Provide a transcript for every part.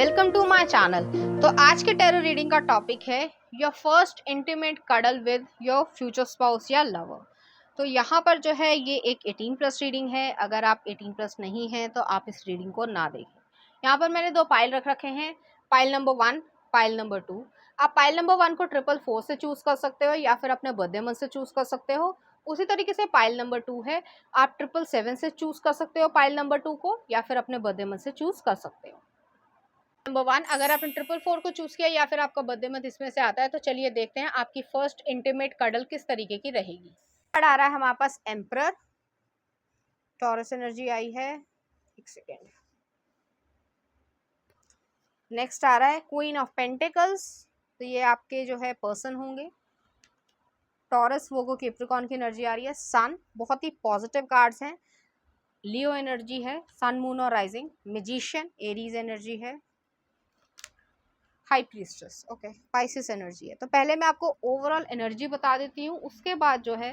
Welcome to my channel. तो आज के टैरो रीडिंग का टॉपिक है your first intimate cuddle with your future spouse या लवर। तो यहाँ पर जो है ये एक 18 प्लस रीडिंग है। अगर आप 18 प्लस नहीं हैं तो आप इस रीडिंग को ना देखें। यहाँ पर मैंने दो पाइल रख रखे हैं, पाइल नंबर 1, पाइल नंबर 2। आप पाइल नंबर 1 को 444 से चूज कर सकते हो या फिर अपने बर्थडे मंथ से चूज कर सकते हो। उसी तरीके से पाइल नंबर 2 है, आप 777 से चूज कर सकते हो पाइल नंबर 2 को, या फिर अपने बर्थडे मंथ से चूज कर सकते हो। नंबर 1, अगर आपने 444 को चूज किया या फिर आपका बर्थडे मंथ इसमें से आता है, तो चलिए देखते हैं आपकी फर्स्ट इंटीमेट कडल किस तरीके की रहेगी। कार्ड आ रहा है हमारे पास एम्परर, टॉरस एनर्जी आई है। एक सेकेंड। नेक्स्ट आ रहा है क्वीन ऑफ पेंटिकल्स, तो ये आपके जो है पर्सन होंगे। टॉरस, वोगो, कैप्रिकॉर्न की एनर्जी आ रही है। सन, बहुत ही पॉजिटिव कार्ड्स हैं। लियो एनर्जी है, सन, मून और राइजिंग। मैजिशियन, एरीज एनर्जी है। High priestess, okay, Pisces energy है। तो पहले मैं आपको ओवरऑल एनर्जी बता देती हूँ, उसके बाद जो है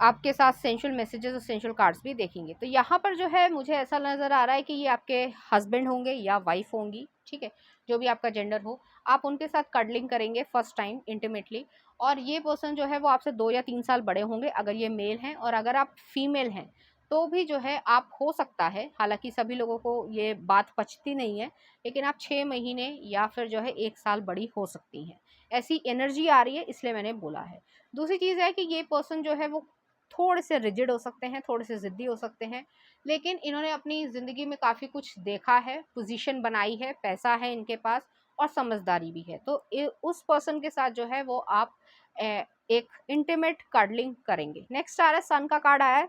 आपके साथ सेंशुअल मैसेजेस और सेंशुअल कार्ड्स भी देखेंगे। तो यहाँ पर जो है मुझे ऐसा नज़र आ रहा है कि ये आपके हस्बैंड होंगे या वाइफ होंगी, ठीक है, जो भी आपका जेंडर हो। आप उनके साथ कडलिंग करेंगे फर्स्ट टाइम इंटीमेटली, और ये पर्सन जो है वो आपसे 2 या 3 साल बड़े होंगे अगर ये मेल हैं, और अगर आप फीमेल हैं तो भी जो है आप हो सकता है, हालांकि सभी लोगों को ये बात पचती नहीं है, लेकिन आप 6 महीने या फिर जो है 1 साल बड़ी हो सकती हैं। ऐसी एनर्जी आ रही है, इसलिए मैंने बोला है। दूसरी चीज़ है कि ये पर्सन जो है वो थोड़े से रिजिड हो सकते हैं, थोड़े से ज़िद्दी हो सकते हैं, लेकिन इन्होंने अपनी ज़िंदगी में काफ़ी कुछ देखा है, पोजीशन बनाई है, पैसा है इनके पास और समझदारी भी है। तो उस पर्सन के साथ जो है वो आप एक इंटीमेट कडलिंग करेंगे। नेक्स्ट आ रहा है सन का कार्ड आया है।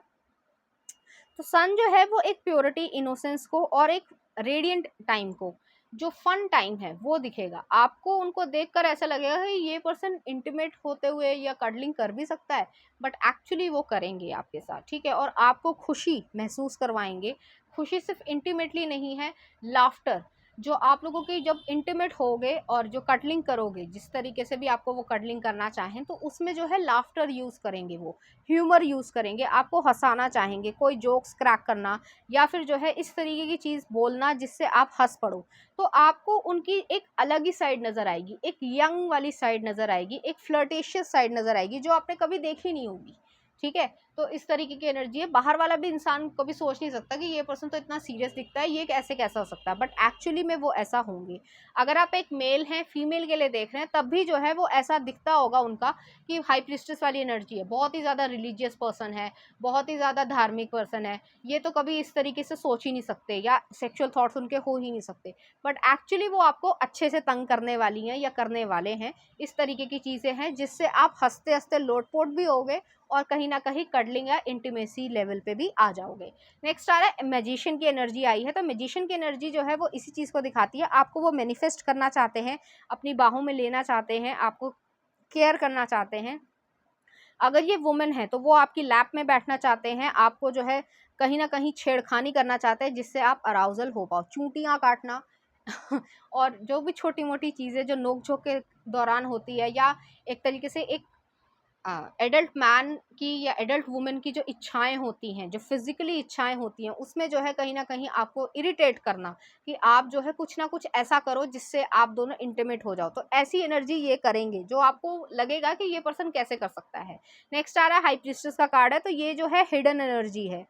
तो सन जो है वो एक प्योरिटी, इनोसेंस को और एक रेडिएंट टाइम को, जो फन टाइम है वो दिखेगा आपको। उनको देखकर ऐसा लगेगा कि ये पर्सन इंटीमेट होते हुए या कडलिंग कर भी सकता है, बट एक्चुअली वो करेंगे आपके साथ, ठीक है, और आपको खुशी महसूस करवाएंगे। खुशी सिर्फ इंटीमेटली नहीं है, लाफ्टर, जो आप लोगों की जब इंटीमेट होगे और जो कडलिंग करोगे, जिस तरीके से भी आपको वो कडलिंग करना चाहें, तो उसमें जो है लाफ्टर यूज़ करेंगे, वो ह्यूमर यूज़ करेंगे, आपको हंसाना चाहेंगे, कोई जोक्स क्रैक करना या फिर जो है इस तरीके की चीज़ बोलना जिससे आप हंस पड़ो। तो आपको उनकी एक अलग ही साइड नज़र आएगी, एक यंग वाली साइड नज़र आएगी, एक फ्लर्टेशियस साइड नज़र आएगी जो आपने कभी देखी नहीं होगी, ठीक है। तो इस तरीके की एनर्जी है। बाहर वाला भी इंसान कभी सोच नहीं सकता कि ये पर्सन तो इतना सीरियस दिखता है, ये कैसे कैसा हो सकता है, बट एक्चुअली में वो ऐसा होंगे। अगर आप एक मेल हैं, फीमेल के लिए देख रहे हैं, तब भी जो है वो ऐसा दिखता होगा उनका कि हाई प्रीस्टेस वाली एनर्जी है, बहुत ही ज़्यादा रिलीजियस पर्सन है, बहुत ही ज़्यादा धार्मिक पर्सन है। ये तो कभी इस तरीके से सोच ही नहीं सकते या सेक्सुअल थॉट्स उनके हो ही नहीं सकते, बट एक्चुअली वो आपको अच्छे से तंग करने वाली हैं या करने वाले हैं। इस तरीके की चीज़ें हैं जिससे आप हंसते हंसते लोटपोट भी होगे और कहीं ना कहीं कडलिंग या इंटीमेसी लेवल पे भी आ जाओगे। नेक्स्ट आ रहा है मैजिशियन की एनर्जी आई है। तो मैजिशियन की एनर्जी जो है वो इसी चीज़ को दिखाती है, आपको वो मैनिफेस्ट करना चाहते हैं, अपनी बाहों में लेना चाहते हैं, आपको केयर करना चाहते हैं। अगर ये वुमेन है तो वो आपकी लैप में बैठना चाहते हैं, आपको जो है कहीं ना कहीं छेड़खानी करना चाहते हैं जिससे आप अराउजल हो पाओ, चूंटियाँ काटना और जो भी छोटी मोटी चीज़ें जो नोक झोंक के दौरान होती है, या एक तरीके से एक एडल्ट मैन की या एडल्ट वुमेन की जो इच्छाएं होती हैं, जो फिजिकली इच्छाएं होती हैं, उसमें जो है कहीं ना कहीं आपको इरिटेट करना कि आप जो है कुछ ना कुछ ऐसा करो जिससे आप दोनों इंटीमेट हो जाओ। तो ऐसी एनर्जी ये करेंगे जो आपको लगेगा कि ये पर्सन कैसे कर सकता है। नेक्स्ट आ रहा है हाई प्रीस्टेस का कार्ड है। तो ये जो है हिडन एनर्जी है।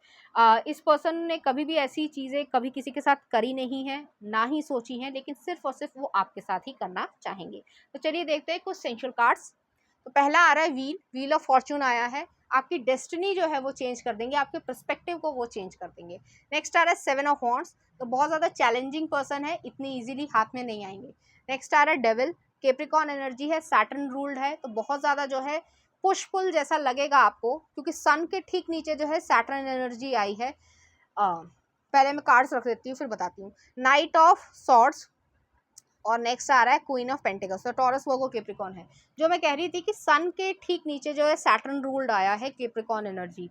इस पर्सन ने कभी भी ऐसी चीज़ें कभी किसी के साथ करी नहीं है, ना ही सोची हैं, लेकिन सिर्फ और सिर्फ वो आपके साथ ही करना चाहेंगे। तो चलिए देखते हैं कुछ सेंशुअल कार्ड्स। तो पहला आ रहा है व्हील ऑफ फॉर्च्यून आया है। आपकी डेस्टिनी जो है वो चेंज कर देंगे, आपके पर्सपेक्टिव को वो चेंज कर देंगे। नेक्स्ट आ रहा है 7 ऑफ वॉन्ड्स। तो बहुत ज़्यादा चैलेंजिंग पर्सन है, इतनी इजीली हाथ में नहीं आएंगे। नेक्स्ट आ रहा है डेविल, कैप्रिकॉर्न एनर्जी है, सैटर्न रूल्ड है, तो बहुत ज़्यादा जो है पुश पुल जैसा लगेगा आपको, क्योंकि सन के ठीक नीचे जो है सैटर्न एनर्जी आई है। पहले मैं कार्ड्स रख देती हूँ फिर बताती हूँ। नाइट ऑफ सॉर्ड्स और नेक्स्ट आ रहा है क्वीन ऑफ पेंटिकल्स। तो टॉरस, वर्गो, कैप्रिकॉर्न है। जो मैं कह रही थी कि सन के ठीक नीचे जो है सैटर्न रूल्ड आया है, कैप्रिकॉर्न एनर्जी।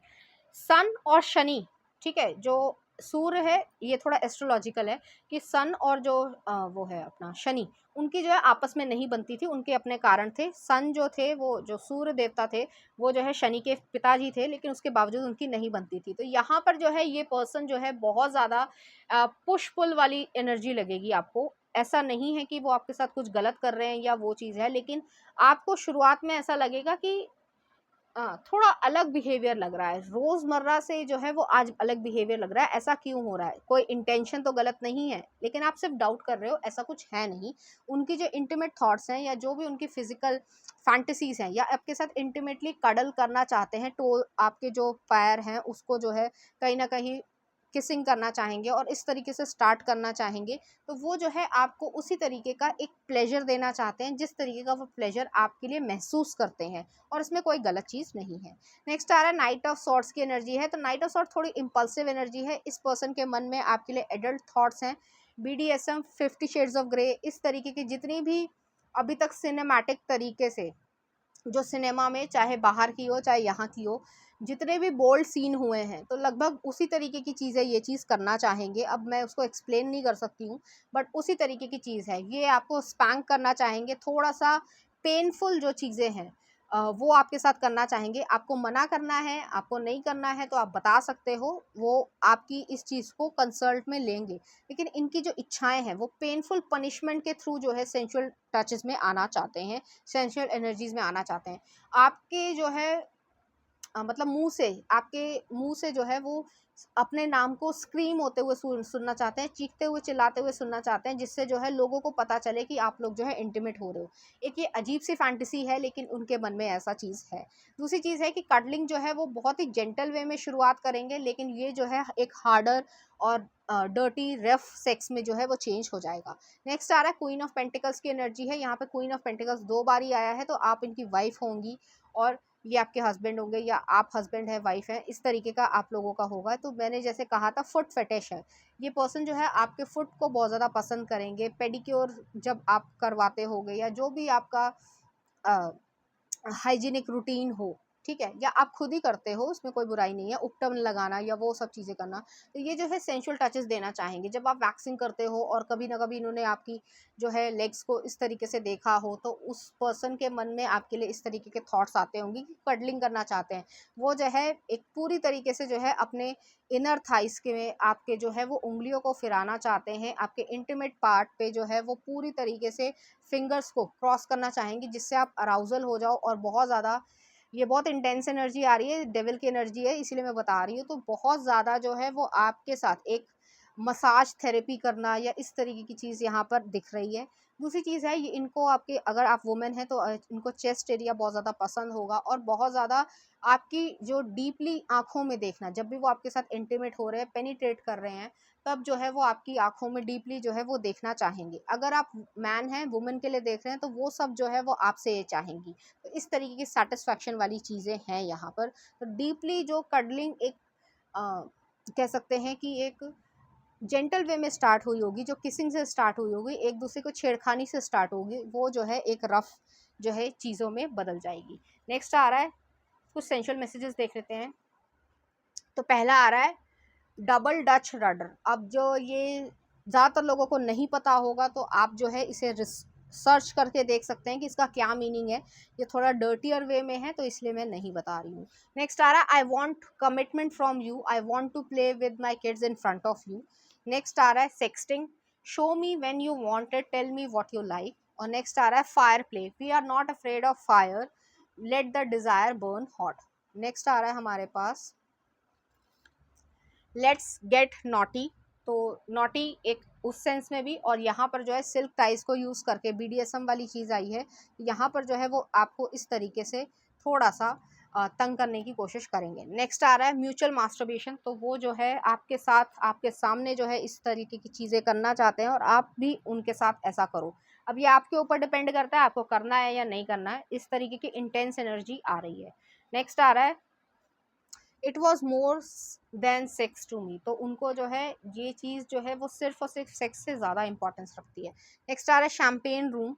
सन और शनि, ठीक है, जो सूर्य है, ये थोड़ा एस्ट्रोलॉजिकल है कि सन और जो वो है अपना शनि, उनकी जो है आपस में नहीं बनती थी, उनके अपने कारण थे। सन जो थे, वो जो सूर्य देवता थे, वो जो है शनि के पिताजी थे, लेकिन उसके बावजूद उनकी नहीं बनती थी। तो यहाँ पर जो है ये पर्सन जो है बहुत ज़्यादा पुश पुल वाली एनर्जी लगेगी आपको। ऐसा नहीं है कि वो आपके साथ कुछ गलत कर रहे हैं या वो चीज़ है, लेकिन आपको शुरुआत में ऐसा लगेगा कि थोड़ा अलग बिहेवियर लग रहा है, रोज़मर्रा से जो है वो आज अलग बिहेवियर लग रहा है, ऐसा क्यों हो रहा है? कोई इंटेंशन तो गलत नहीं है, लेकिन आप सिर्फ डाउट कर रहे हो, ऐसा कुछ है नहीं। उनकी जो इंटीमेट थॉट्स हैं या जो भी उनकी फिजिकल फैंटेसीज हैं या आपके साथ इंटीमेटली कडल करना चाहते हैं, तो आपके जो पैर हैं उसको जो है कहीं ना कहीं किसिंग करना चाहेंगे और इस तरीके से स्टार्ट करना चाहेंगे, तो वो जो है आपको उसी तरीके का एक प्लेजर देना चाहते हैं जिस तरीके का वो प्लेजर आपके लिए महसूस करते हैं, और इसमें कोई गलत चीज़ नहीं है। नेक्स्ट आ रहा है नाइट ऑफ सॉर्ट्स की एनर्जी है। तो नाइट ऑफ सॉर्ट थोड़ी इम्पल्सिव एनर्जी है। इस पर्सन के मन में आपके लिए एडल्ट थॉट्स हैं। BDSM, 50 शेड्स ऑफ ग्रे, इस तरीके की जितनी भी अभी तक सिनेमैटिक तरीके से जो सिनेमा में चाहे बाहर की हो चाहे यहाँ की हो, जितने भी बोल्ड सीन हुए हैं, तो लगभग उसी तरीके की चीज़ है, ये चीज़ करना चाहेंगे। अब मैं उसको एक्सप्लेन नहीं कर सकती हूँ, बट उसी तरीके की चीज़ है ये। आपको स्पैंक करना चाहेंगे, थोड़ा सा पेनफुल जो चीज़ें हैं वो आपके साथ करना चाहेंगे। आपको मना करना है, आपको नहीं करना है तो आप बता सकते हो, वो आपकी इस चीज़ को कंसल्ट में लेंगे। लेकिन इनकी जो इच्छाएं हैं वो पेनफुल पनिशमेंट के थ्रू जो है सेंशुअल टचेस में आना चाहते हैं, सेंशुअल एनर्जीज में आना चाहते हैं। आपके जो है मतलब मुंह से, आपके मुंह से जो है वो अपने नाम को स्क्रीम होते हुए सुनना चाहते हैं, चीखते हुए चिल्लाते हुए सुनना चाहते हैं, जिससे जो है लोगों को पता चले कि आप लोग जो है इंटीमेट हो रहे हो। एक ये अजीब सी फैंटेसी है, लेकिन उनके मन में ऐसा चीज़ है। दूसरी चीज़ है कि कडलिंग जो है वो बहुत ही जेंटल वे में शुरुआत करेंगे, लेकिन ये जो है एक हार्डर और डर्टी रफ सेक्स में जो है वो चेंज हो जाएगा। नेक्स्ट आ रहा है क्वीन ऑफ पेंटिकल्स की एनर्जी है। यहाँ पे क्वीन ऑफ पेंटिकल्स 2 बार ही आया है, तो आप इनकी वाइफ होंगी और ये आपके हस्बैंड होंगे, या आप हस्बैंड है वाइफ है, इस तरीके का आप लोगों का होगा। तो मैंने जैसे कहा था फुट फेटिश है, ये पर्सन जो है आपके फुट को बहुत ज़्यादा पसंद करेंगे। पेडिक्योर जब आप करवाते होगे या जो भी आपका हाइजीनिक रूटीन हो, ठीक है, या आप खुद ही करते हो, उसमें कोई बुराई नहीं है, उपटन लगाना या वो सब चीज़ें करना, तो ये जो है सेंशुअल टचेस देना चाहेंगे। जब आप वैक्सिंग करते हो और कभी ना कभी इन्होंने आपकी जो है लेग्स को इस तरीके से देखा हो, तो उस पर्सन के मन में आपके लिए इस तरीके के थॉट्स आते होंगे कि कडलिंग करना चाहते हैं। वो जो है एक पूरी तरीके से जो है अपने इनर थाइस के में आपके जो है वो उंगलियों को फिराना चाहते हैं, आपके इंटीमेट पार्ट पे जो है वो पूरी तरीके से फिंगर्स को क्रॉस करना चाहेंगे, जिससे आप अराउजल हो जाओ और बहुत ज़्यादा, ये बहुत इंटेंस एनर्जी आ रही है, डेविल की एनर्जी है इसीलिए मैं बता रही हूँ। तो बहुत ज़्यादा जो है वो आपके साथ एक मसाज थेरेपी करना या इस तरीके की चीज़ यहाँ पर दिख रही है। दूसरी चीज़ है, ये इनको आपके, अगर आप वुमेन हैं तो इनको चेस्ट एरिया बहुत ज़्यादा पसंद होगा, और बहुत ज़्यादा आपकी जो डीपली आँखों में देखना, जब भी वो आपके साथ इंटीमेट हो रहे हैं, पेनिट्रेट कर रहे हैं, तब जो है वो आपकी आँखों में डीपली जो है वो देखना चाहेंगे। अगर आप मैन हैं, वुमेन के लिए देख रहे हैं, तो वो सब जो है वो आपसे ये चाहेंगी। तो इस तरीके की सैटिस्फैक्शन वाली चीज़ें हैं यहाँ पर। तो डीपली जो कडलिंग एक कह सकते हैं कि एक जेंटल वे में स्टार्ट हुई होगी, जो किसिंग से स्टार्ट हुई होगी, एक दूसरे को छेड़खानी से स्टार्ट होगी, वो जो है एक रफ जो है चीज़ों में बदल जाएगी। नेक्स्ट आ रहा है, कुछ सेंशुअल मैसेजेस देख लेते हैं। तो पहला आ रहा है डबल डच रडर। अब जो ये ज़्यादातर लोगों को नहीं पता होगा, तो आप जो है इसे सर्च करके देख सकते हैं कि इसका क्या मीनिंग है। ये थोड़ा डर्टियर वे में है, तो इसलिए मैं नहीं बता रही हूँ। नेक्स्ट आ रहा है I want commitment from you, I want to play with my kids in front of you. Next आ रहा है sexting, show me when you want it, tell me what you like. और नेक्स्ट आ रहा है fire play, we are not afraid of fire, let the desire burn hot. Next आ रहा है हमारे पास लेट्स गेट नॉटी। तो नॉटी एक उस सेंस में भी, और यहाँ पर जो है सिल्क टाइज को यूज़ करके BDSM वाली चीज़ आई है। यहाँ पर जो है वो आपको इस तरीके से थोड़ा सा तंग करने की कोशिश करेंगे। नेक्स्ट आ रहा है म्यूचुअल मास्टरबेशन। तो वो जो है आपके साथ, आपके सामने जो है इस तरीके की चीज़ें करना चाहते हैं, और आप भी उनके साथ ऐसा करो। अब ये आपके ऊपर डिपेंड करता है आपको करना है या नहीं करना है। इस तरीके की इंटेंस एनर्जी आ रही है। नेक्स्ट आ रहा है it was more than sex to me. तो उनको जो है ये चीज़ जो है वो सिर्फ और सिर्फ सेक्स से ज़्यादा इंपॉर्टेंस रखती है। नेक्स्ट आ रहा है शैम्पेन रूम।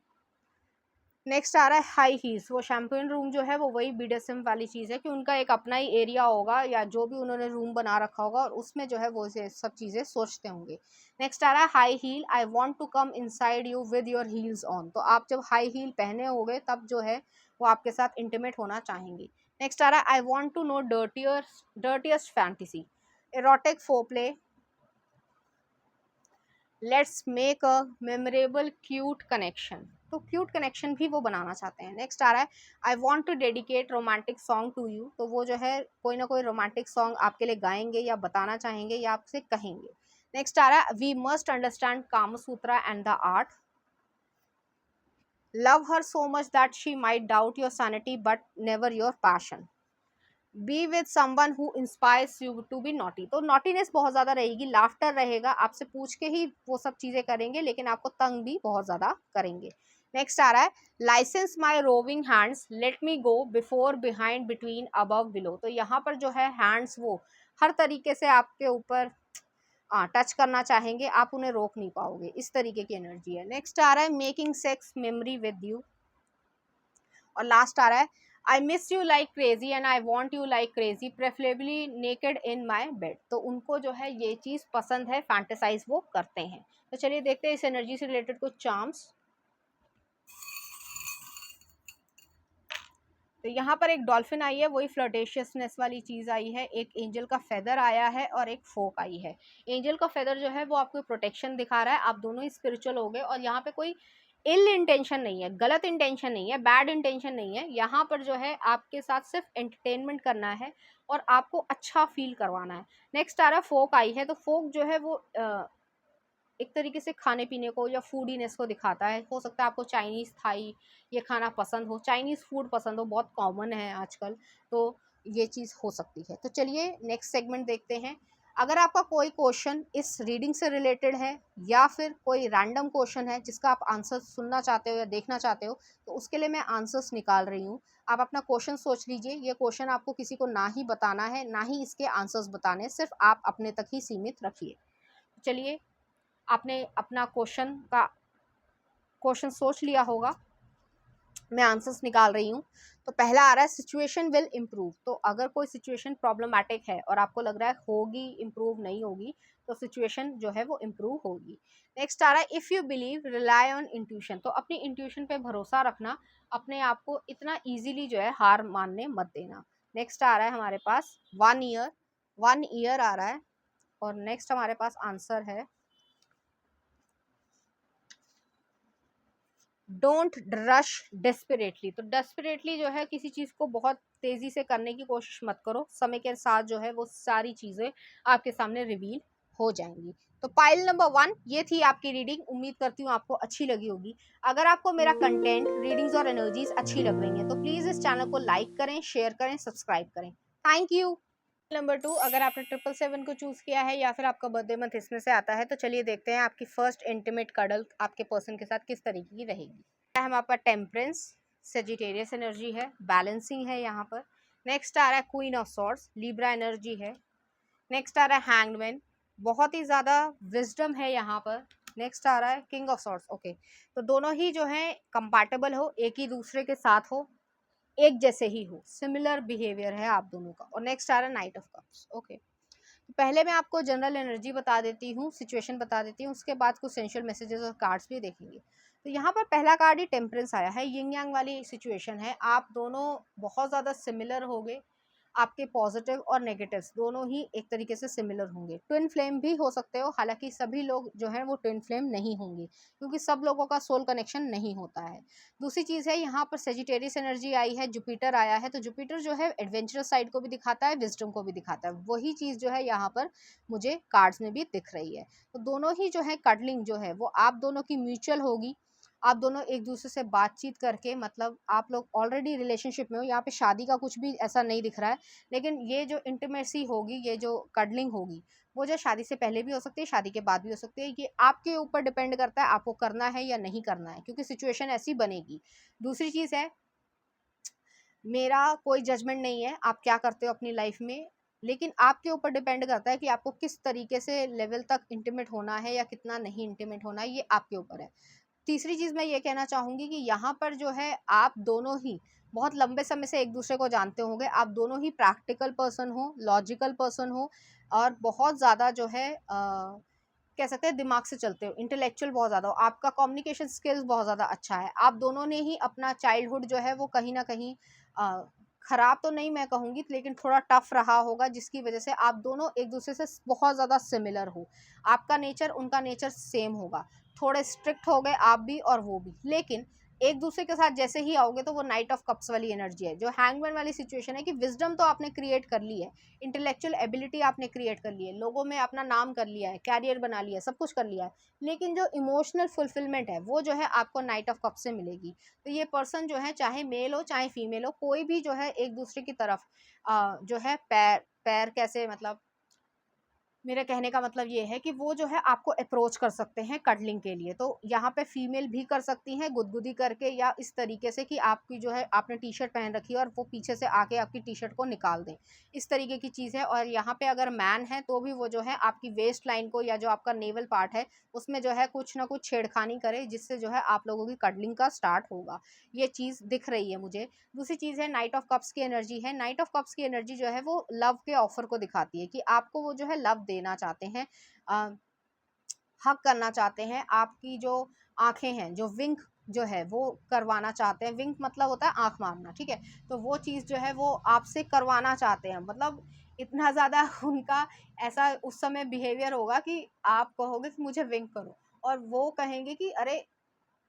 नेक्स्ट आ रहा है हाई हील्स। वो शैम्पेन रूम जो है वो वही BDSM वाली चीज़ है कि उनका एक अपना ही एरिया होगा, या जो भी उन्होंने रूम बना रखा होगा, और उसमें जो है वो सब चीज़ें सोचते होंगे। नेक्स्ट आ रहा है high heel, I want to come inside you with your heels on. तो आप जब हाई हील पहने होगे तब जो है वो आपके साथ इंटीमेट होना चाहेंगी। नेक्स्ट आ रहा है I want to know dirtiest fantasy, erotic foreplay, let's make a memorable cute connection. तो क्यूट कनेक्शन भी वो बनाना चाहते हैं। नेक्स्ट आ रहा है I want to dedicate romantic song to you. तो वो जो है कोई ना कोई रोमांटिक सॉन्ग आपके लिए गाएंगे या बताना चाहेंगे या आपसे कहेंगे। नेक्स्ट आ रहा है we must understand Kamasutra and the art. Love her so much that she might doubt your sanity but never your passion. Be with someone who inspires you to be naughty. तो नॉटीनेस बहुत ज़्यादा रहेगी, laughter रहेगा, आपसे पूछ के ही वो सब चीज़ें करेंगे लेकिन आपको तंग भी बहुत ज़्यादा करेंगे। नेक्स्ट आ रहा है license my roving hands let me go before behind between above below. तो यहाँ पर जो है हैंड्स वो हर तरीके से आपके ऊपर टच करना चाहेंगे, आप उन्हें रोक नहीं पाओगे, इस तरीके की एनर्जी है। नेक्स्ट आ रहा है making sex memory with you. और लास्ट आ रहा है I miss you like crazy and I want you like crazy preferably naked in my bed. तो उनको जो है ये चीज़ पसंद है, फैंटेसाइज वो करते हैं। तो चलिए देखते हैं इस एनर्जी से रिलेटेड कुछ चार्म्स। तो यहाँ पर एक डॉल्फिन आई है, वही फ्लर्टेशियसनेस वाली चीज़ आई है, एक एंजल का फेदर आया है और एक फोक आई है। एंजल का फेदर जो है वो आपको प्रोटेक्शन दिखा रहा है, आप दोनों ही स्पिरिचुअल हो गए और यहाँ पे कोई इल इंटेंशन नहीं है, गलत इंटेंशन नहीं है, बैड इंटेंशन नहीं है। यहाँ पर जो है आपके साथ सिर्फ एंटरटेनमेंट करना है और आपको अच्छा फील करवाना है। नेक्स्ट आ रहा फोक आई है। तो फोक जो है वो एक तरीके से खाने पीने को या फूडीनेस को दिखाता है। हो सकता है आपको चाइनीज़ थाई ये खाना पसंद हो, चाइनीज़ फूड पसंद हो, बहुत कॉमन है आजकल, तो ये चीज़ हो सकती है। तो चलिए नेक्स्ट सेगमेंट देखते हैं। अगर आपका कोई क्वेश्चन इस रीडिंग से रिलेटेड है या फिर कोई रैंडम क्वेश्चन है जिसका आप आंसर सुनना चाहते हो या देखना चाहते हो, तो उसके लिए मैं आंसर्स निकाल रही हूँ। आप अपना क्वेश्चन सोच लीजिए। ये क्वेश्चन आपको किसी को ना ही बताना है, ना ही इसके आंसर्स बताने, सिर्फ आप अपने तक ही सीमित रखिए। चलिए, आपने अपना क्वेश्चन सोच लिया होगा, मैं आंसर्स निकाल रही हूँ। तो पहला आ रहा है सिचुएशन विल इम्प्रूव। तो अगर कोई सिचुएशन प्रॉब्लमैटिक है और आपको लग रहा है होगी इम्प्रूव नहीं होगी, तो सिचुएशन जो है वो इम्प्रूव होगी। नेक्स्ट आ रहा है if you believe rely on intuition. तो अपनी इंट्यूशन पे भरोसा रखना, अपने आप को इतना ईजिली जो है हार मानने मत देना। नेक्स्ट आ रहा है हमारे पास 1 ईयर, 1 ईयर आ रहा है। और नेक्स्ट हमारे पास आंसर है डोंट रश डेस्परेटली। तो डेस्परेटली जो है किसी चीज़ को बहुत तेज़ी से करने की कोशिश मत करो, समय के साथ जो है वो सारी चीज़ें आपके सामने रिवील हो जाएंगी। तो पाइल नंबर 1 ये थी आपकी रीडिंग। उम्मीद करती हूँ आपको अच्छी लगी होगी। अगर आपको मेरा कंटेंट, रीडिंग्स और एनर्जीज अच्छी लग रही हैं तो प्लीज़ इस चैनल को लाइक करें, शेयर करें, सब्सक्राइब करें। Thank you. नंबर 2 अगर आपने 777 को चूज़ किया है या फिर आपका बर्थडे मंथ इसमें से आता है, तो चलिए देखते हैं आपकी फर्स्ट इंटीमेट कडल आपके पर्सन के साथ किस तरीके की रहेगी। हमारे पास टेम्परेंस, सेजिटेरियस एनर्जी है, बैलेंसिंग है यहाँ पर। नेक्स्ट आ रहा है queen of swords, Libra energy है। नेक्स्ट आ रहा है हैंग्ड मैन, बहुत ही ज़्यादा विजडम है यहाँ पर। नेक्स्ट आ रहा है किंग ऑफ सॉर्ड्स। ओके, तो दोनों ही जो है कंपैटिबल हो, एक ही दूसरे के साथ हो, एक जैसे ही हो, सिमिलर बिहेवियर है आप दोनों का। और नेक्स्ट आ रहा है नाइट ऑफ कप्स। ओके, तो पहले मैं आपको जनरल एनर्जी बता देती हूँ, सिचुएशन बता देती हूँ, उसके बाद कुछ सेंशियल मैसेजेस और कार्ड्स भी देखेंगे। तो यहाँ पर पहला कार्ड ही टेम्परेंस आया है, यिंग यांग वाली सिचुएशन है। आप दोनों बहुत ज़्यादा सिमिलर होंगे, आपके पॉजिटिव और नेगेटिव्स दोनों ही एक तरीके से सिमिलर होंगे। ट्विन फ्लेम भी हो सकते हो, हालांकि सभी लोग जो हैं वो ट्विन फ्लेम नहीं होंगे क्योंकि सब लोगों का सोल कनेक्शन नहीं होता है। दूसरी चीज़ है यहाँ पर सेजिटेरियस एनर्जी आई है, जुपिटर आया है। तो जुपिटर जो है एडवेंचरस साइड को भी दिखाता है, विजडम को भी दिखाता है। वही चीज़ जो है यहाँ पर मुझे कार्ड्स में भी दिख रही है। तो दोनों ही जो है कडलिंग जो है वो आप दोनों की म्यूचुअल होगी। आप दोनों एक दूसरे से बातचीत करके, मतलब आप लोग ऑलरेडी रिलेशनशिप में हो, यहाँ पे शादी का कुछ भी ऐसा नहीं दिख रहा है, लेकिन ये जो इंटीमेसी होगी, ये जो कडलिंग होगी, वो जो शादी से पहले भी हो सकती है, शादी के बाद भी हो सकती है। ये आपके ऊपर डिपेंड करता है आपको करना है या नहीं करना है, क्योंकि सिचुएशन ऐसी बनेगी। दूसरी चीज़ है, मेरा कोई जजमेंट नहीं है आप क्या करते हो अपनी लाइफ में, लेकिन आपके ऊपर डिपेंड करता है कि आपको किस तरीके से लेवल तक इंटीमेट होना है या कितना नहीं इंटीमेट होना है, ये आपके ऊपर है। तीसरी चीज़ मैं ये कहना चाहूँगी कि यहाँ पर जो है आप दोनों ही बहुत लंबे समय से एक दूसरे को जानते होंगे। आप दोनों ही प्रैक्टिकल पर्सन हो, लॉजिकल पर्सन हो और बहुत ज़्यादा जो है कह सकते हैं दिमाग से चलते हो, इंटेलेक्चुअल बहुत ज़्यादा हो, आपका कम्युनिकेशन स्किल्स बहुत ज़्यादा अच्छा है। आप दोनों ने ही अपना चाइल्डहुड जो है वो कहीं ना कहीं ख़राब तो नहीं मैं कहूँगी, लेकिन थोड़ा टफ रहा होगा, जिसकी वजह से आप दोनों एक दूसरे से बहुत ज़्यादा सिमिलर हो। आपका नेचर उनका नेचर सेम होगा, थोड़े स्ट्रिक्ट हो गए आप भी और वो भी, लेकिन एक दूसरे के साथ जैसे ही आओगे तो वो नाइट ऑफ कप्स वाली एनर्जी है, जो हैंगमैन वाली सिचुएशन है कि विजडम तो आपने क्रिएट कर ली है, इंटेलेक्चुअल एबिलिटी आपने क्रिएट कर ली है, लोगों में अपना नाम कर लिया है, कैरियर बना लिया है, सब कुछ कर लिया है, लेकिन जो इमोशनल फुलफिलमेंट है वो जो है आपको नाइट ऑफ कप से मिलेगी। तो ये पर्सन जो है, चाहे मेल हो चाहे फीमेल हो, कोई भी जो है एक दूसरे की तरफ जो है पैर पैर कैसे, मतलब मेरे कहने का मतलब ये है कि वो जो है आपको अप्रोच कर सकते हैं कडलिंग के लिए। तो यहाँ पे फीमेल भी कर सकती हैं गुदगुदी करके, या इस तरीके से कि आपकी जो है आपने टी शर्ट पहन रखी है और वो पीछे से आके आपकी टी शर्ट को निकाल दें, इस तरीके की चीज़ है। और यहाँ पे अगर मैन है तो भी वो जो है आपकी वेस्ट लाइन को, या जो आपका नेवल पार्ट है उसमें जो है कुछ ना कुछ छेड़खानी करे, जिससे जो है आप लोगों की कडलिंग का स्टार्ट होगा। ये चीज़ दिख रही है मुझे। दूसरी चीज़ है नाइट ऑफ कप्स की एनर्जी है। नाइट ऑफ कप्स की एनर्जी जो है वो लव के ऑफर को दिखाती है, कि आपको वो जो है लव देना चाहते हैं, हक करना चाहते हैं। आपकी जो आंखें हैं, जो विंक जो है वो करवाना चाहते हैं। विंक मतलब होता है आंख मारना, ठीक है। तो वो चीज़ जो है वो आपसे करवाना चाहते हैं, मतलब इतना ज़्यादा उनका ऐसा उस समय बिहेवियर होगा कि आप कहोगे कि मुझे विंक करो, और वो कहेंगे कि अरे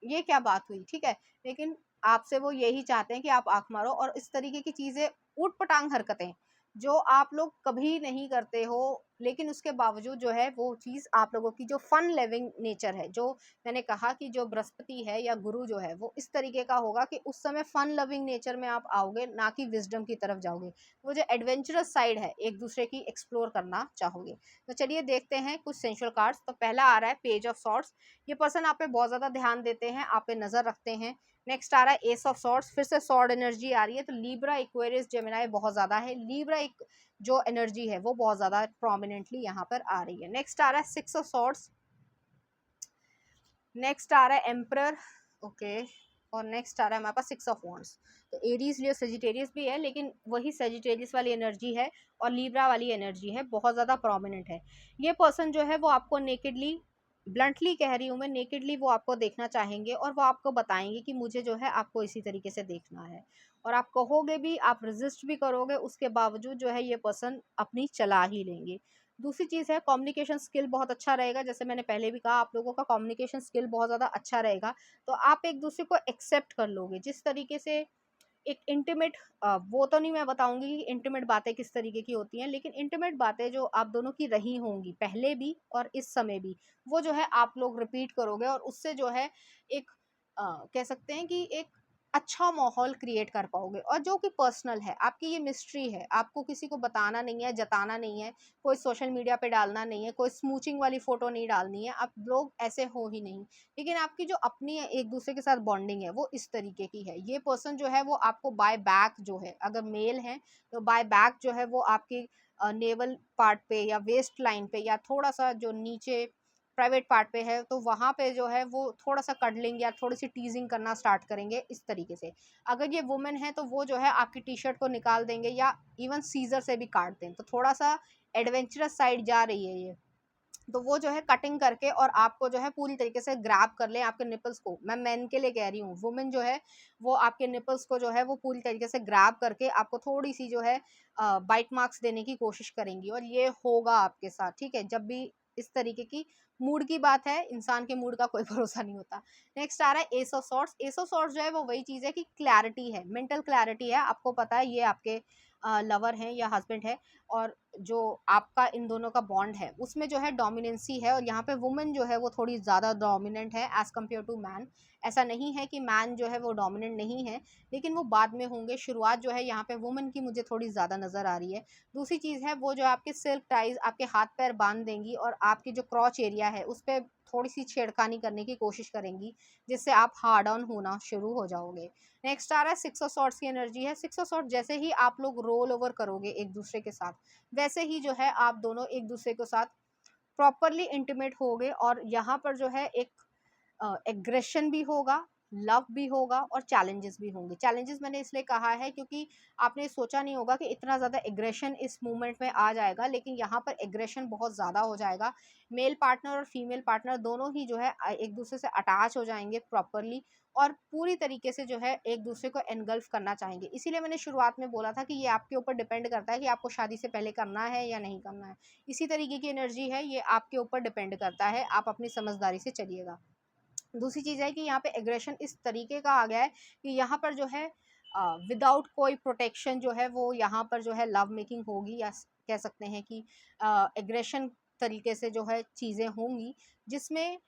ये क्या बात हुई, ठीक है। लेकिन आपसे वो यही चाहते हैं कि आप आँख मारो, और इस तरीके की चीज़ें, ऊट-पटांग हरकतें, जो आप लोग कभी नहीं करते हो, लेकिन उसके बावजूद जो है वो चीज़ आप लोगों की जो फन लिविंग नेचर है, जो मैंने कहा कि जो बृहस्पति है या गुरु जो है वो इस तरीके का होगा कि उस समय फन लविंग नेचर में आप आओगे, ना कि विज़डम की तरफ जाओगे। वो जो एडवेंचरस साइड है, एक-दूसरे की एक्सप्लोर करना चाहोगे। तो चलिए देखते हैं कुछ सेंsual कार्ड्स। तो पहला आ रहा है पेज ऑफ सॉर्ड्स। ये पर्सन आप पे बहुत ज़्यादा ध्यान देते हैं, आप पे नज़र रखते हैं। नेक्स्ट आ रहा है एस ऑफ सॉर्ड्स, फिर से सॉर्ड एनर्जी आ रही है। तो लीब्रा, एक्वेरियस, जेमिनी बहुत ज़्यादा है। लीब्रा एक जो एनर्जी है वो बहुत ज़्यादा प्रोमिनेंटली यहाँ पर आ रही है। नेक्स्ट आ रहा है सिक्स ऑफ सॉर्ड्स। नेक्स्ट आ रहा है एम्परर, ओके। और नेक्स्ट आ रहा है हमारे पास सिक्स ऑफ वॉन्ड्स। तो एरीज, लियो, सेजिटेरियस भी है, लेकिन वही सेजिटेरियस वाली एनर्जी है और लीब्रा वाली एनर्जी है, बहुत ज़्यादा प्रोमिनेंट है। ये पर्सन जो है वो आपको नेकेडली, ब्लंटली कह रही हूँ मैं, नेकेडली वो आपको देखना चाहेंगे, और वो आपको बताएंगे कि मुझे जो है आपको इसी तरीके से देखना है। और आप कहोगे भी, आप रेजिस्ट भी करोगे, उसके बावजूद जो है ये पर्सन अपनी चला ही लेंगे। दूसरी चीज़ है कम्युनिकेशन स्किल बहुत अच्छा रहेगा। जैसे मैंने पहले भी कहा, आप लोगों का कम्युनिकेशन स्किल बहुत ज़्यादा अच्छा रहेगा। तो आप एक दूसरे को एक्सेप्ट कर लोगे, जिस तरीके से एक इंटीमेट, वो तो नहीं मैं बताऊंगी कि इंटीमेट बातें किस तरीके की होती हैं, लेकिन इंटीमेट बातें जो आप दोनों की रही होंगी पहले भी और इस समय भी, वो जो है आप लोग रिपीट करोगे, और उससे जो है एक कह सकते हैं कि एक अच्छा माहौल क्रिएट कर पाओगे। और जो कि पर्सनल है, आपकी ये मिस्ट्री है, आपको किसी को बताना नहीं है, जताना नहीं है, कोई सोशल मीडिया पे डालना नहीं है, कोई स्मूचिंग वाली फ़ोटो नहीं डालनी है, आप लोग ऐसे हो ही नहीं। लेकिन आपकी जो अपनी एक दूसरे के साथ बॉन्डिंग है वो इस तरीके की है। ये पर्सन जो है वो आपको बाय बैक जो है, अगर मेल है तो बाय बैक जो है वो आपके नेवल पार्ट पे या वेस्ट लाइन पे या थोड़ा-सा जो नीचे प्राइवेट पार्ट पे है, तो वहाँ पे जो है वो थोड़ा-सा कडलिंग या थोड़ी-सी टीज़िंग करना स्टार्ट करेंगे इस तरीके से। अगर ये वुमन है तो वो जो है आपकी टी-शर्ट को निकाल देंगे, या इवन सीज़र से भी काट दें। तो थोड़ा-सा एडवेंचरस साइड जा रही है ये। तो वो जो है कटिंग करके और आपको जो है पूरी तरीके से ग्रैब कर लें आपके निपल्स को। मैं मेन के लिए कह रही हूँ, वुमेन जो है वो आपके निपल्स को जो है वो पूरी तरीके से ग्रैब करके आपको थोड़ी सी जो है बाइट मार्क्स देने की कोशिश करेंगी, और ये होगा आपके साथ, ठीक है। जब भी इस तरीके की मूड की बात है, इंसान के मूड का कोई भरोसा नहीं होता। नेक्स्ट आ रहा है S of swords. S of swords जो है वो वही चीज़ है कि क्लैरिटी है, मेंटल क्लैरिटी है। आपको पता है ये आपके लवर हैं या हस्बैंड है, और जो आपका इन दोनों का बॉन्ड है उसमें जो है डोमिनेंसी है, और यहाँ पे वुमेन जो है वो थोड़ी ज़्यादा डोमिनेंट है एज़ कम्पेयर टू मैन। ऐसा नहीं है कि मैन जो है वो डोमिनेंट नहीं है, लेकिन वो बाद में होंगे। शुरुआत जो है यहाँ पे वुमेन की मुझे थोड़ी ज़्यादा नज़र आ रही है। दूसरी चीज़ है वो जो आपके सिल्क टाइज आपके हाथ पैर बांध देंगी, और आपकी जो क्रॉच एरिया है उस पर थोड़ी सी छेड़खानी करने की कोशिश करेंगी, जिससे आप हार्ड ऑन होना शुरू हो जाओगे। नेक्स्ट आ रहा है सिक्स ऑफ सॉर्ड्स की एनर्जी है। सिक्स ऑफ सॉर्ड जैसे ही आप लोग रोल ओवर करोगे एक दूसरे के साथ, वैसे ही जो है आप दोनों एक दूसरे के साथ प्रॉपरली इंटीमेट होगे, और यहाँ पर जो है एक एग्रेशन भी होगा, लव भी होगा और चैलेंजेस भी होंगे। चैलेंजेस मैंने इसलिए कहा है क्योंकि आपने सोचा नहीं होगा कि इतना ज़्यादा एग्रेशन इस मूवमेंट में आ जाएगा, लेकिन यहाँ पर एग्रेशन बहुत ज़्यादा हो जाएगा। मेल पार्टनर और फीमेल पार्टनर दोनों ही जो है एक दूसरे से अटैच हो जाएंगे प्रॉपरली, और पूरी तरीके से जो है एक दूसरे को एनगल्फ करना चाहेंगे। इसीलिए मैंने शुरुआत में बोला था कि ये आपके ऊपर डिपेंड करता है कि आपको शादी से पहले करना है या नहीं करना है। इसी तरीके की एनर्जी है, ये आपके ऊपर डिपेंड करता है, आप अपनी समझदारी से चलिएगा। दूसरी चीज़ है कि यहाँ पे एग्रेशन इस तरीके का आ गया है कि यहाँ पर जो है विदाउट कोई प्रोटेक्शन जो है वो यहाँ पर जो है लव मेकिंग होगी, या कह सकते हैं कि एग्रेशन तरीके से जो है चीज़ें होंगी, जिसमें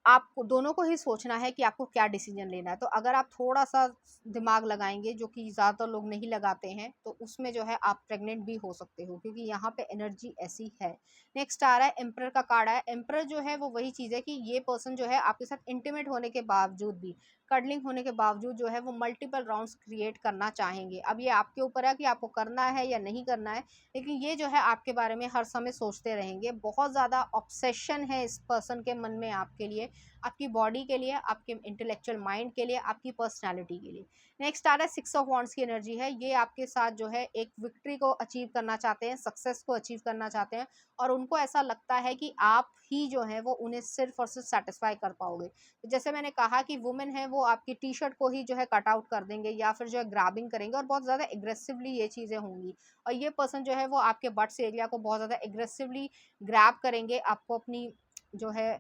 आपको दोनों को ही सोचना है कि आपको क्या डिसीजन लेना है। तो अगर आप थोड़ा-सा दिमाग लगाएँगे, जो कि ज़्यादातर लोग नहीं लगाते हैं, तो उसमें जो है आप प्रेग्नेंट भी हो सकते हो, क्योंकि यहाँ पे एनर्जी ऐसी है। नेक्स्ट आ रहा है एम्परर का कार्ड है। एम्परर जो है वो वही चीज़ है कि ये पर्सन जो है आपके साथ इंटीमेट होने के बावजूद भी, कडलिंग होने के बावजूद जो है वो मल्टीपल राउंड्स क्रिएट करना चाहेंगे। अब ये आपके ऊपर है कि आपको करना है या नहीं करना है, लेकिन ये जो है आपके बारे में हर समय सोचते रहेंगे। बहुत ज़्यादा ऑब्सेशन है इस पर्सन के मन में आपके लिए, आपकी बॉडी के लिए, आपके इंटेलेक्चुअल माइंड के लिए, आपकी पर्सनैलिटी के लिए। नेक्स्ट आ रहा है सिक्स ऑफ वॉन्ड्स की एनर्जी है। ये आपके साथ जो है एक विक्ट्री को अचीव करना चाहते हैं, सक्सेस को अचीव करना चाहते हैं, और उनको ऐसा लगता है कि आप ही जो है वो उन्हें सिर्फ और सिर्फ सेटिस्फाई कर पाओगे। तो जैसे मैंने कहा कि वुमेन है वो आपकी टी शर्ट को ही जो है कट आउट कर देंगे, या फिर जो है ग्रैबिंग करेंगे, और बहुत ज़्यादा एग्रेसिवली ये चीज़ें होंगी। और ये पर्सन जो है वो आपके बट्स एरिया को बहुत ज़्यादा एग्रेसिवली ग्रैब करेंगे, आपको अपनी जो है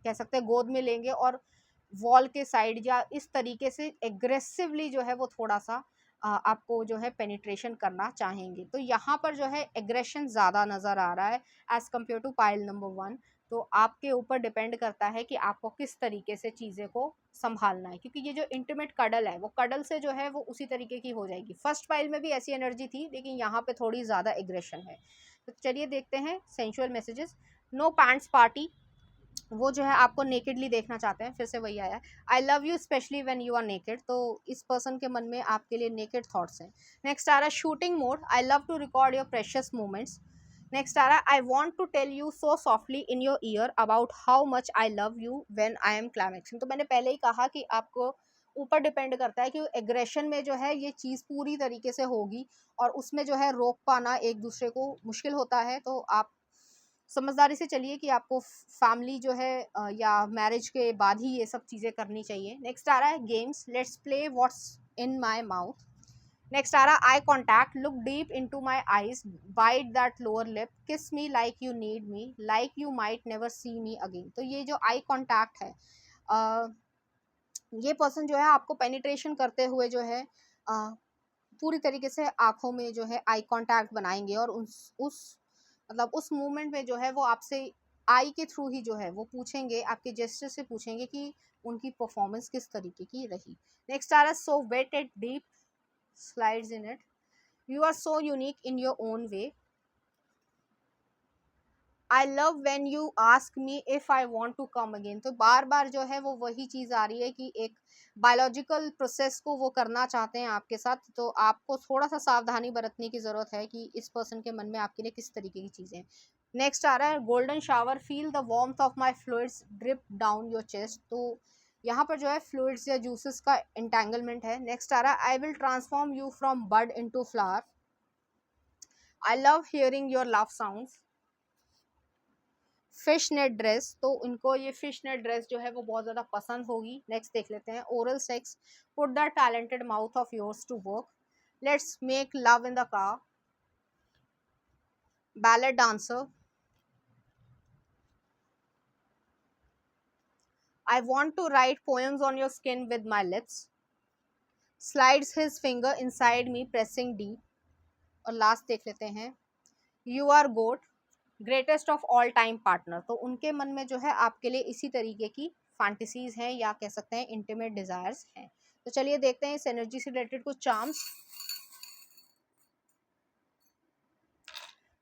कह सकते हैं गोद में लेंगे, और वॉल के साइड या इस तरीके से एग्रेसिवली जो है वो थोड़ा सा आपको जो है पेनिट्रेशन करना चाहेंगे। तो यहाँ पर जो है एग्रेशन ज़्यादा नज़र आ रहा है as compare to pile number 1। तो आपके ऊपर डिपेंड करता है कि आपको किस तरीके से चीज़ें को संभालना है, क्योंकि ये जो इंटीमेट कडल है वो कडल से जो है वो उसी तरीके की हो जाएगी। फर्स्ट पाइल में भी ऐसी एनर्जी थी, लेकिन यहाँ पे थोड़ी ज़्यादा एग्रेशन है। तो चलिए देखते हैं sensual messages. No pants party, वो जो है आपको नेकेडली देखना चाहते हैं, फिर से वही आया है। I love you specially when you are naked, तो इस पर्सन के मन में आपके लिए नेकेड थॉट्स हैं। नेक्स्ट आ रहा है shooting mode, I love to record your precious moments. Next आ रहा है I want to tell you so softly in your ear about how much I love you when I am climaxing. तो मैंने पहले ही कहा कि आपको ऊपर डिपेंड करता है कि एग्रेशन में जो है ये चीज़ पूरी तरीके से होगी, और उसमें जो है रोक पाना एक दूसरे को मुश्किल होता है। तो आप समझदारी से चलिए कि आपको फैमिली जो है या मैरिज के बाद ही ये सब चीज़ें करनी चाहिए। नेक्स्ट आ रहा है games, let's play what's in my mouth. Next आ रहा है eye contact, look deep into my eyes, bite that lower lip, kiss me like you need me, like you might never see me again. तो ये जो eye contact है, ये person जो है आपको पेनिट्रेशन करते हुए जो है पूरी तरीके से आँखों में जो है आई कांटेक्ट बनाएँगे, और उस मतलब उस मूवमेंट में जो है वो आपसे आई के थ्रू ही जो है वो पूछेंगे, आपके जेस्चर से पूछेंगे कि उनकी परफॉर्मेंस किस तरीके की रही। नेक्स्ट आ रहा है so wet at deep slides in it, you are so unique in your own way, I love when you ask me if I want to come again. तो बार बार जो है वो वही चीज़ आ रही है कि एक बायोलॉजिकल प्रोसेस को वो करना चाहते हैं आपके साथ। तो आपको थोड़ा सा सावधानी बरतने की ज़रूरत है कि इस पर्सन के मन में आपके लिए किस तरीके की चीज़ें। नेक्स्ट आ रहा है golden shower, feel the warmth of my fluids drip down your chest. तो यहाँ पर जो है फ्लूइड्स या जूसेस का एंटेंगलमेंट है। नेक्स्ट आ रहा है I will transform you from bud into flower, I love hearing your love sounds, fishnet dress. तो इनको ये फिश नेट ड्रेस जो है वो बहुत ज़्यादा पसंद होगी। नेक्स्ट देख लेते हैं oral sex, put the talented mouth of yours to work, let's make love in the car, ballet dancer, I want to write poems on your skin with my lips, slides his finger inside me pressing deep. और last देख लेते हैं you are GOAT, greatest of all time partner. तो उनके मन में जो है आपके लिए इसी तरीके की फैंटेसीज हैं, या कह सकते हैं इंटीमेट डिजायर्स हैं। तो चलिए देखते हैं इस एनर्जी से रिलेटेड कुछ चार्म्स।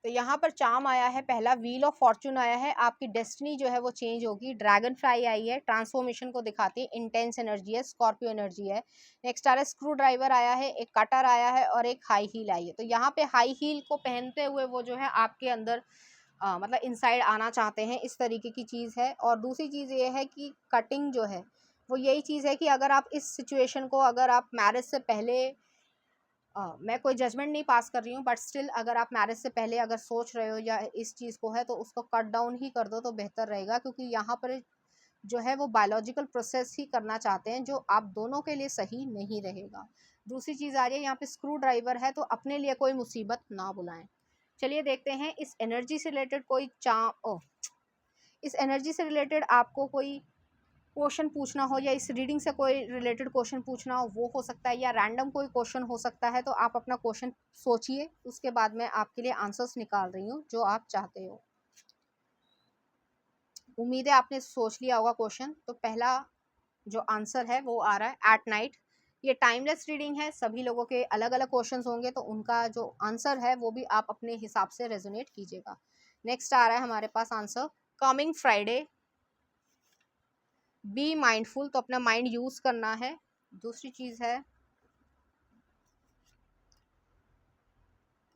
तो यहाँ पर चार्म आया है पहला, व्हील ऑफ फॉर्चून आया है, आपकी डेस्टिनी जो है वो चेंज होगी। ड्रैगन फ्लाई आई है, ट्रांसफॉर्मेशन को दिखाती है, इंटेंस एनर्जी है, स्कॉर्पियो एनर्जी है। नेक्स्ट आ रहा है स्क्रू ड्राइवर आया है, एक कटर आया है, और एक हाई हील आई है। तो यहाँ पे हाई हील को पहनते हुए वो जो है आपके अंदर मतलब इनसाइड आना चाहते हैं, इस तरीके की चीज़ है। और दूसरी चीज़ ये है कि कटिंग जो है वो यही चीज़ है कि अगर आप इस सिचुएशन को, अगर आप मैरिज से पहले, मैं कोई जजमेंट नहीं पास कर रही हूँ, बट स्टिल अगर आप मैरिज से पहले अगर सोच रहे हो या इस चीज़ को है, तो उसको कट डाउन ही कर दो तो बेहतर रहेगा, क्योंकि यहाँ पर जो है वो बायोलॉजिकल प्रोसेस ही करना चाहते हैं, जो आप दोनों के लिए सही नहीं रहेगा। दूसरी चीज़ आ रही है यहाँ पे स्क्रू ड्राइवर है, तो अपने लिए कोई मुसीबत ना बुलाएं। चलिए देखते हैं इस एनर्जी से रिलेटेड कोई इस एनर्जी से रिलेटेड आपको कोई क्वेश्चन पूछना हो, या इस रीडिंग से कोई रिलेटेड क्वेश्चन पूछना हो, वो हो सकता है, या रैंडम कोई क्वेश्चन हो सकता है। तो आप अपना क्वेश्चन सोचिए, उसके बाद मैं आपके लिए आंसर्स निकाल रही हूँ जो आप चाहते हो। उम्मीद है आपने सोच लिया होगा क्वेश्चन। तो पहला जो आंसर है वो आ रहा है एट नाइट। ये टाइमलेस रीडिंग है, सभी लोगों के अलग अलग क्वेश्चंस होंगे, तो उनका जो आंसर है वो भी आप अपने हिसाब से रेजोनेट कीजिएगा। नेक्स्ट आ रहा है हमारे पास answer coming Friday, be mindful, तो अपना माइंड यूज करना है। दूसरी चीज है,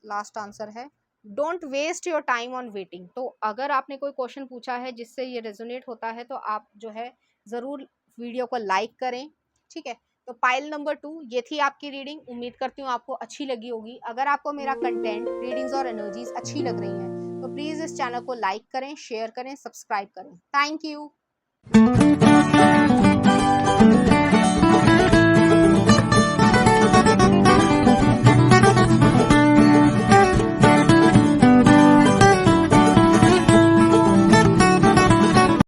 लास्ट आंसर है don't waste your time on waiting. तो अगर आपने कोई क्वेश्चन पूछा है जिससे ये रेजोनेट होता है, तो आप जो है ज़रूर वीडियो को लाइक करें, ठीक है। तो पाइल नंबर 2 ये थी आपकी रीडिंग। उम्मीद करती हूँ आपको अच्छी लगी होगी। अगर आपको मेरा कंटेंट, रीडिंग्स और एनर्जीज अच्छी लग रही हैं, तो प्लीज़ इस चैनल को लाइक करें, शेयर करें, सब्सक्राइब करें। Thank you.